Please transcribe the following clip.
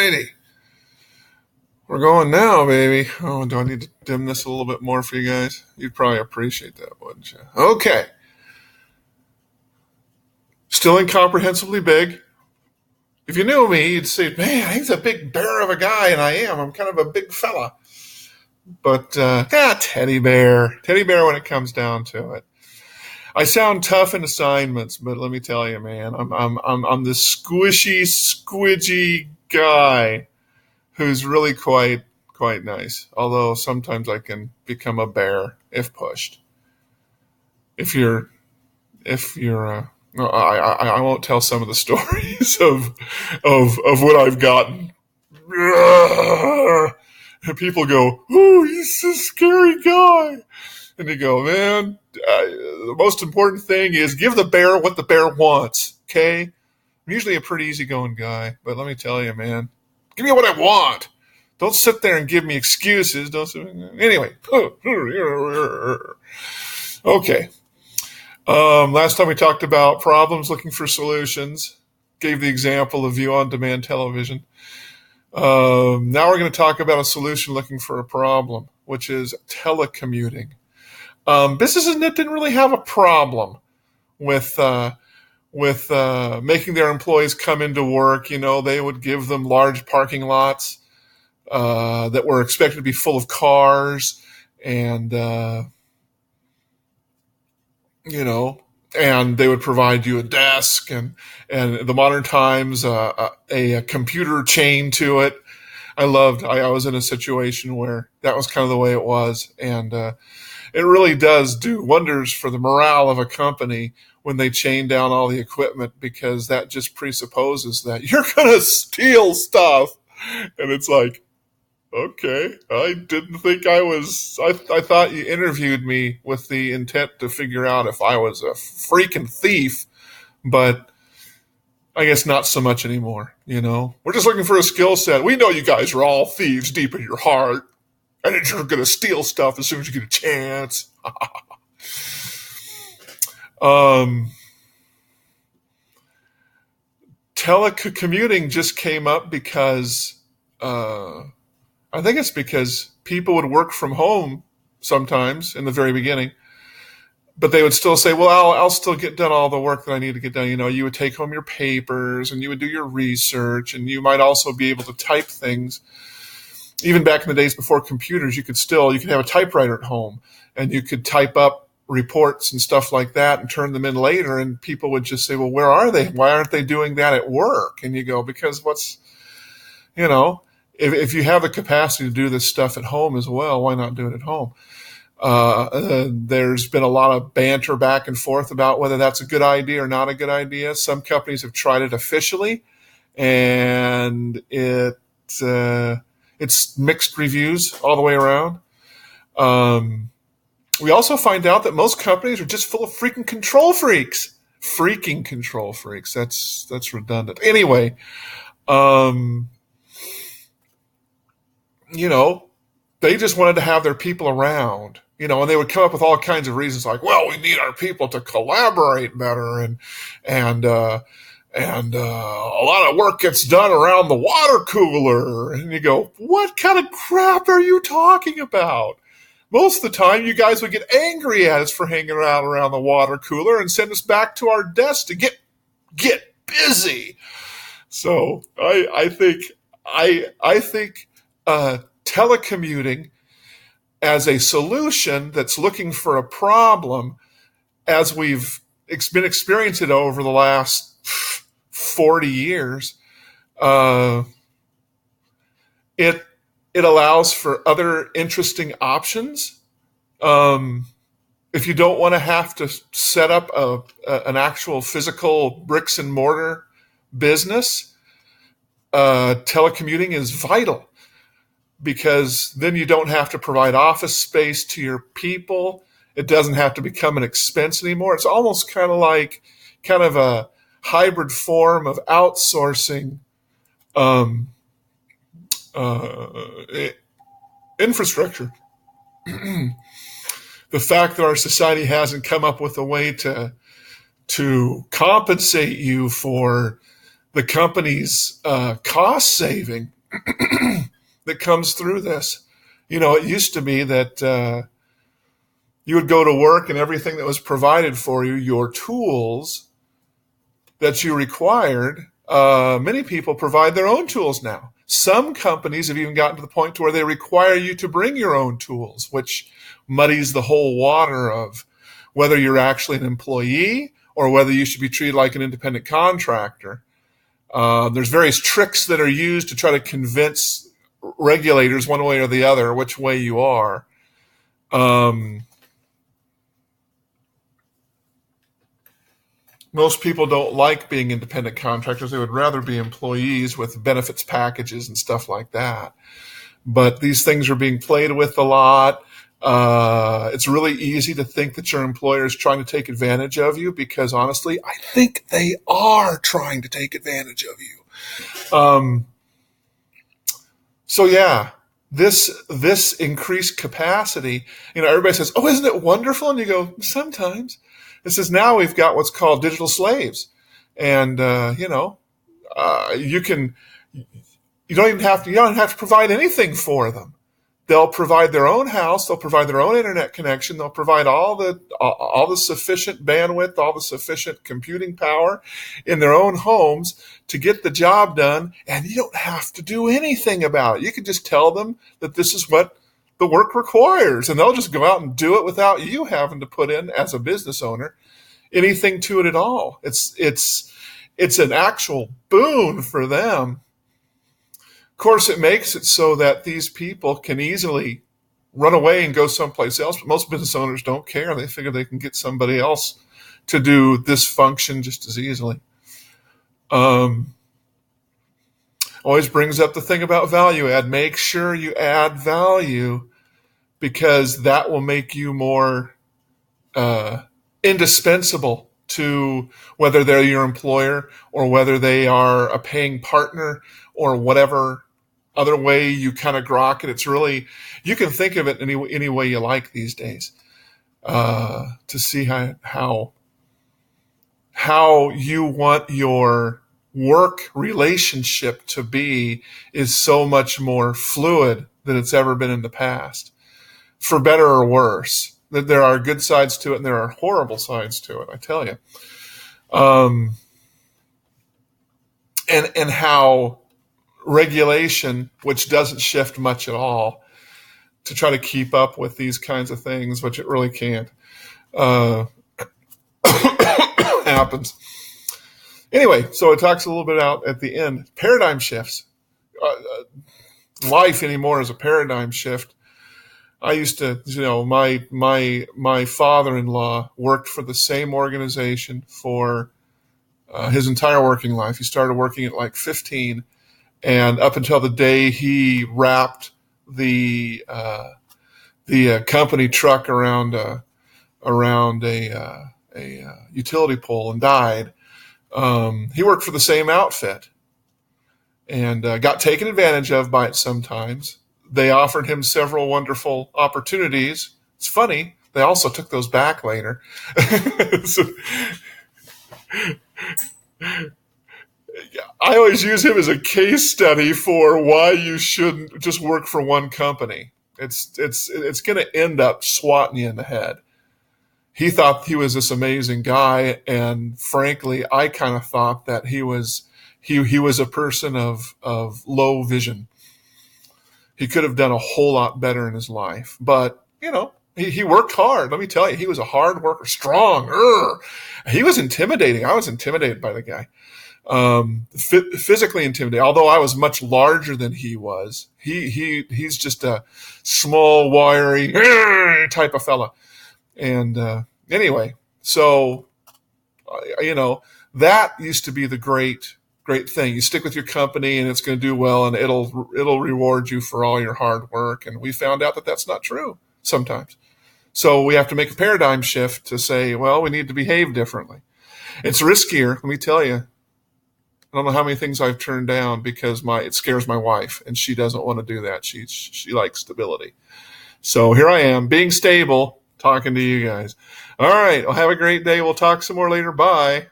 righty. We're going now, baby. Oh, do I need to dim this a little bit more for you guys? You'd probably appreciate that, wouldn't you? Okay. Still incomprehensibly big. If you knew me, you'd say, man, he's a big bear of a guy, and I am. I'm kind of a big fella. But, teddy bear. Teddy bear when it comes down to it. I sound tough in assignments, but let me tell you, man, I'm this squishy, squidgy guy who's really quite nice. Although sometimes I can become a bear if pushed. No, I won't tell some of the stories of what I've gotten. And people go, "Oh, he's a scary guy," and you go, "Man, the most important thing is give the bear what the bear wants." Okay, I'm usually a pretty easygoing guy, but let me tell you, man, give me what I want. Don't sit there and give me excuses. Anyway, okay. Last time we talked about problems looking for solutions. Gave the example of view-on-demand television. Now we're going to talk about a solution looking for a problem, which is telecommuting. Businesses didn't really have a problem with making their employees come into work. You know, they would give them large parking lots that were expected to be full of cars, and and they would provide you a desk and the modern times a computer chain to it. I was in a situation where that was kind of the way it was, and it really does do wonders for the morale of a company when they chain down all the equipment, because that just presupposes that you're going to steal stuff, and it's like, okay, I didn't think I thought you interviewed me with the intent to figure out if I was a freaking thief, but I guess not so much anymore, We're just looking for a skill set. We know you guys are all thieves deep in your heart, and that you're going to steal stuff as soon as you get a chance. Telecommuting just came up because I think it's because people would work from home sometimes in the very beginning, but they would still say, well, I'll still get done all the work that I need to get done. You would take home your papers and you would do your research, and you might also be able to type things. Even back in the days before computers, you could have a typewriter at home, and you could type up reports and stuff like that and turn them in later, and people would just say, well, where are they? Why aren't they doing that at work? And you go, because if you have the capacity to do this stuff at home as well, why not do it at home? There's been a lot of banter back and forth about whether that's a good idea or not a good idea. Some companies have tried it officially, and it's mixed reviews all the way around. We also find out that most companies are just full of freaking control freaks. Freaking control freaks. That's redundant. Anyway, they just wanted to have their people around, and they would come up with all kinds of reasons like, well, we need our people to collaborate better, and a lot of work gets done around the water cooler. And you go, what kind of crap are you talking about? Most of the time, you guys would get angry at us for hanging around the water cooler and send us back to our desk to get busy. So I think telecommuting as a solution that's looking for a problem, as we've been experiencing it over the last 40 years, it allows for other interesting options. If you don't want to have to set up an actual physical bricks and mortar business, telecommuting is vital, because then you don't have to provide office space to your people. It doesn't have to become an expense anymore. It's almost kind of a hybrid form of outsourcing infrastructure. The fact that our society hasn't come up with a way to compensate you for the company's cost saving that comes through this. It used to be that you would go to work and everything that was provided for you, your tools that you required, many people provide their own tools now. Some companies have even gotten to the point to where they require you to bring your own tools, which muddies the whole water of whether you're actually an employee or whether you should be treated like an independent contractor. There's various tricks that are used to try to convince regulators one way or the other which way you are. Most people don't like being independent contractors. They would rather be employees with benefits packages and stuff like that. But these things are being played with a lot. It's really easy to think that your employer is trying to take advantage of you because, honestly, I think they are trying to take advantage of you. So yeah, this increased capacity, everybody says, "Oh, isn't it wonderful?" And you go, "Sometimes." It says now we've got what's called digital slaves, and you don't even have to provide anything for them. They'll provide their own house. They'll provide their own internet connection. They'll provide all the sufficient bandwidth, all the sufficient computing power in their own homes to get the job done. And you don't have to do anything about it. You can just tell them that this is what the work requires, and they'll just go out and do it without you having to put in, as a business owner, anything to it at all. It's an actual boon for them. Of course, it makes it so that these people can easily run away and go someplace else, but most business owners don't care. They figure they can get somebody else to do this function just as easily. Always brings up the thing about value add. Make sure you add value, because that will make you more indispensable to whether they're your employer or whether they are a paying partner or whatever other way you kind of grok it. It's really, you can think of it any way you like these days, to see how you want your work relationship to be is so much more fluid than it's ever been in the past, for better or worse. That there are good sides to it and there are horrible sides to it, I tell you. And how regulation, which doesn't shift much at all, to try to keep up with these kinds of things, which it really can't, happens. Anyway, so it talks a little bit out at the end. Paradigm shifts. Life anymore is a paradigm shift. I used to, my father-in-law worked for the same organization for his entire working life. He started working at like 15, and up until the day he wrapped the company truck around a utility pole and died. He worked for the same outfit and got taken advantage of by it sometimes. They offered him several wonderful opportunities. It's funny, they also took those back later. So, I always use him as a case study for why you shouldn't just work for one company. It's going to end up swatting you in the head. He thought he was this amazing guy, and frankly, I kind of thought that he was a person of low vision. He could have done a whole lot better in his life, but he worked hard. Let me tell you, he was a hard worker, strong. He was intimidating. I was intimidated by the guy, physically intimidated. Although I was much larger than he was, he's just a small, wiry type of fella. And anyway, so that used to be the great thing. You stick with your company and it's going to do well, and it'll reward you for all your hard work. And we found out that that's not true sometimes. So we have to make a paradigm shift to say, well, we need to behave differently. It's riskier, let me tell you. I don't know how many things I've turned down because it scares my wife, and she doesn't want to do that. She likes stability. So here I am, being stable, talking to you guys. All right, well, have a great day. We'll talk some more later. Bye.